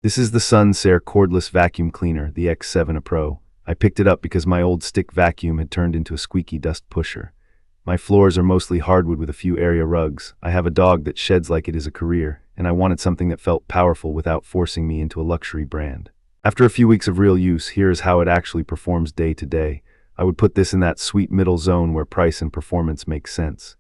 This is the SunSare cordless vacuum cleaner, the X7A Pro. I picked it up because my old stick vacuum had turned into a squeaky dust pusher. My floors are mostly hardwood with a few area rugs. I have a dog that sheds like it is a career, and I wanted something that felt powerful without forcing me into a luxury brand. After a few weeks of real use, here is how it actually performs day to day. I would put this in that sweet middle zone where price and performance make sense.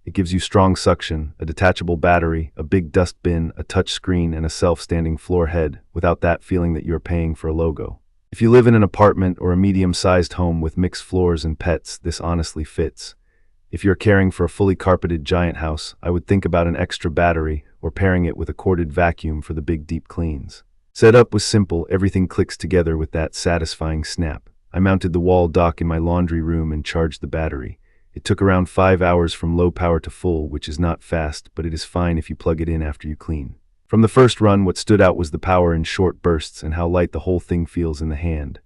It gives you strong suction, a detachable battery, a big dust bin, a touch screen, and a self-standing floor head, without that feeling that you're paying for a logo. If you live in an apartment or a medium-sized home with mixed floors and pets, this honestly fits. If you're caring for a fully carpeted giant house, I would think about an extra battery or pairing it with a corded vacuum for the big deep cleans. Setup was simple, everything clicks together with that satisfying snap. I mounted the wall dock in my laundry room and charged the battery. It took around 5 hours from low power to full, which is not fast, but it is fine if you plug it in after you clean. From the first run, what stood out was the power in short bursts and how light the whole thing feels in the hand.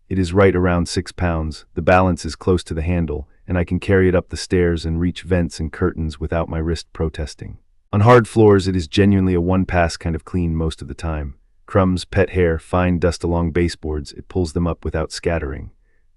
It is right around 6 pounds, the balance is close to the handle, and I can carry it up the stairs and reach vents and curtains without my wrist protesting. On hard floors, it is genuinely a one-pass kind of clean most of the time. Crumbs, pet hair, fine dust along baseboards, it pulls them up without scattering.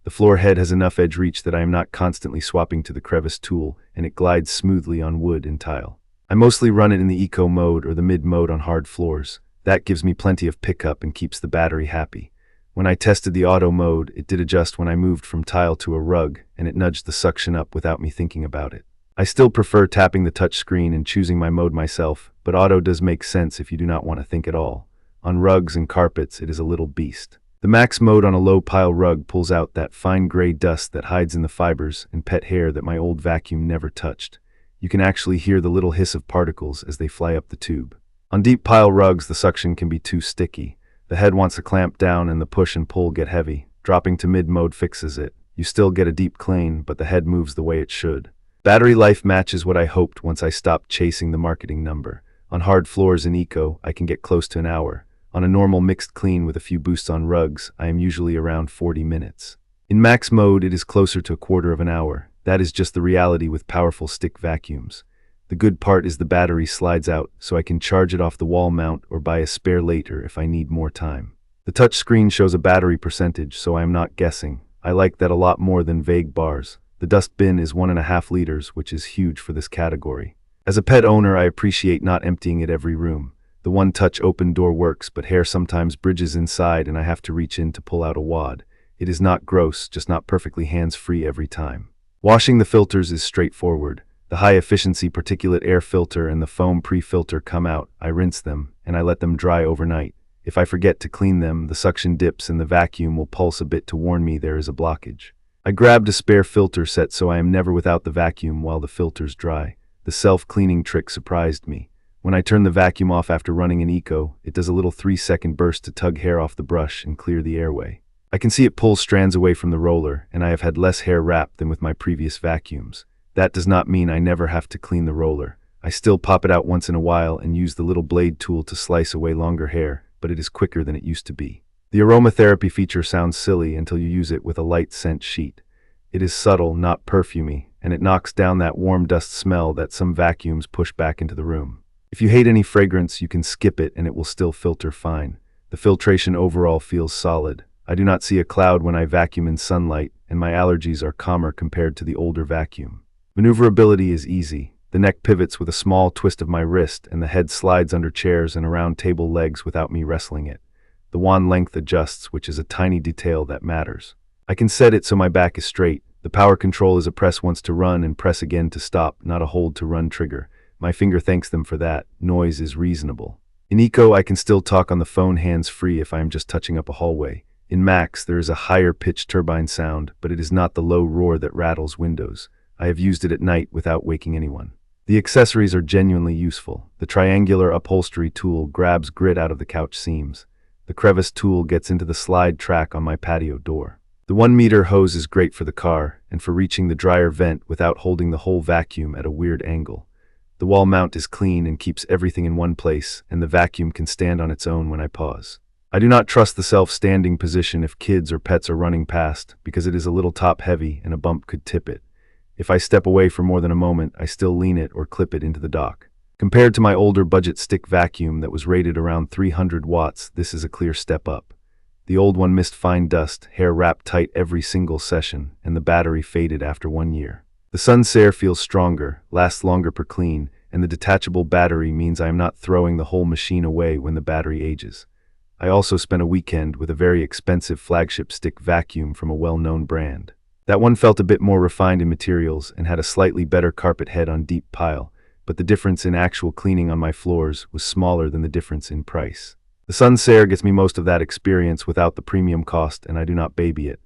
The floor head has enough edge reach that I am not constantly swapping to the crevice tool, and it glides smoothly on wood and tile. I mostly run it in the eco mode or the mid mode on hard floors. That gives me plenty of pickup and keeps the battery happy. When I tested the auto mode, it did adjust when I moved from tile to a rug, and it nudged the suction up without me thinking about it. I still prefer tapping the touch screen and choosing my mode myself, but auto does make sense if you do not want to think at all. On rugs and carpets, it is a little beast. The max mode on a low pile rug pulls out that fine gray dust that hides in the fibers and pet hair that my old vacuum never touched. You can actually hear the little hiss of particles as they fly up the tube. On deep pile rugs, the suction can be too sticky. The head wants to clamp down and the push and pull get heavy. Dropping to mid mode fixes it. You still get a deep clean, but the head moves the way it should. Battery life matches what I hoped once I stopped chasing the marketing number. On hard floors in eco, I can get close to an hour. On a normal mixed clean with a few boosts on rugs, I am usually around 40 minutes. In max mode, it is closer to a quarter of an hour. That is just the reality with powerful stick vacuums. The good part is the battery slides out, so I can charge it off the wall mount or buy a spare later if I need more time. The touch screen shows a battery percentage, so I am not guessing. I like that a lot more than vague bars. The dust bin is 1.5 liters, which is huge for this category. As a pet owner, I appreciate not emptying it every room. The one-touch open door works, but hair sometimes bridges inside and I have to reach in to pull out a wad. It is not gross, just not perfectly hands-free every time. Washing the filters is straightforward. The high-efficiency particulate air filter and the foam pre-filter come out, I rinse them, and I let them dry overnight. If I forget to clean them, the suction dips and the vacuum will pulse a bit to warn me there is a blockage. I grabbed a spare filter set so I am never without the vacuum while the filters dry. The self-cleaning trick surprised me. When I turn the vacuum off after running in eco, it does a little 3-second burst to tug hair off the brush and clear the airway. I can see it pulls strands away from the roller, and I have had less hair wrapped than with my previous vacuums. That does not mean I never have to clean the roller. I still pop it out once in a while and use the little blade tool to slice away longer hair, but it is quicker than it used to be. The aromatherapy feature sounds silly until you use it with a light scent sheet. It is subtle, not perfumey, and it knocks down that warm dust smell that some vacuums push back into the room. If you hate any fragrance, you can skip it and it will still filter fine. The filtration overall feels solid. I do not see a cloud when I vacuum in sunlight, and my allergies are calmer compared to the older vacuum. Maneuverability is easy. The neck pivots with a small twist of my wrist, and the head slides under chairs and around table legs without me wrestling it. The wand length adjusts, which is a tiny detail that matters. I can set it so my back is straight. The power control is a press once to run and press again to stop, not a hold to run trigger. My finger thanks them for that. Noise is reasonable. In eco, I can still talk on the phone hands-free if I am just touching up a hallway. In max, there is a higher-pitched turbine sound, but it is not the low roar that rattles windows. I have used it at night without waking anyone. The accessories are genuinely useful. The triangular upholstery tool grabs grit out of the couch seams. The crevice tool gets into the slide track on my patio door. The 1-meter hose is great for the car and for reaching the dryer vent without holding the whole vacuum at a weird angle. The wall mount is clean and keeps everything in one place, and the vacuum can stand on its own when I pause. I do not trust the self-standing position if kids or pets are running past, because it is a little top-heavy and a bump could tip it. If I step away for more than a moment, I still lean it or clip it into the dock. Compared to my older budget stick vacuum that was rated around 300 watts, this is a clear step up. The old one missed fine dust, hair wrapped tight every single session, and the battery faded after 1 year. The SunSare feels stronger, lasts longer per clean, and the detachable battery means I am not throwing the whole machine away when the battery ages. I also spent a weekend with a very expensive flagship stick vacuum from a well-known brand. That one felt a bit more refined in materials and had a slightly better carpet head on deep pile, but the difference in actual cleaning on my floors was smaller than the difference in price. The SunSare gets me most of that experience without the premium cost, and I do not baby it.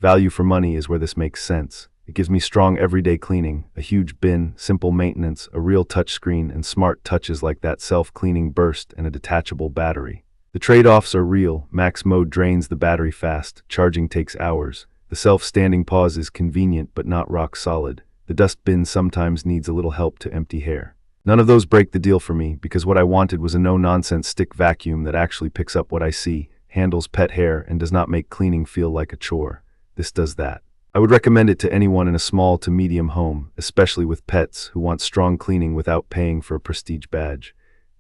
Value for money is where this makes sense. It gives me strong everyday cleaning, a huge bin, simple maintenance, a real touchscreen, and smart touches like that self-cleaning burst and a detachable battery. The trade-offs are real. Max mode drains the battery fast, charging takes hours. The self-standing pause is convenient but not rock solid. The dust bin sometimes needs a little help to empty hair. None of those break the deal for me, because what I wanted was a no-nonsense stick vacuum that actually picks up what I see, handles pet hair, and does not make cleaning feel like a chore. This does that. I would recommend it to anyone in a small to medium home, especially with pets who want strong cleaning without paying for a prestige badge.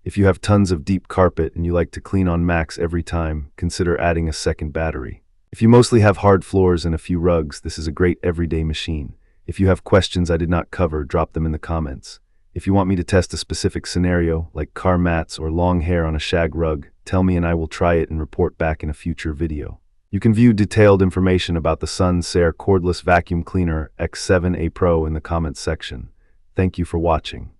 If you have tons of deep carpet and you like to clean on max every time, consider adding a second battery. If you mostly have hard floors and a few rugs, this is a great everyday machine. If you have questions I did not cover, drop them in the comments. If you want me to test a specific scenario, like car mats or long hair on a shag rug, tell me and I will try it and report back in a future video. You can view detailed information about the SunSare Cordless Vacuum Cleaner X7A Pro in the comments section. Thank you for watching.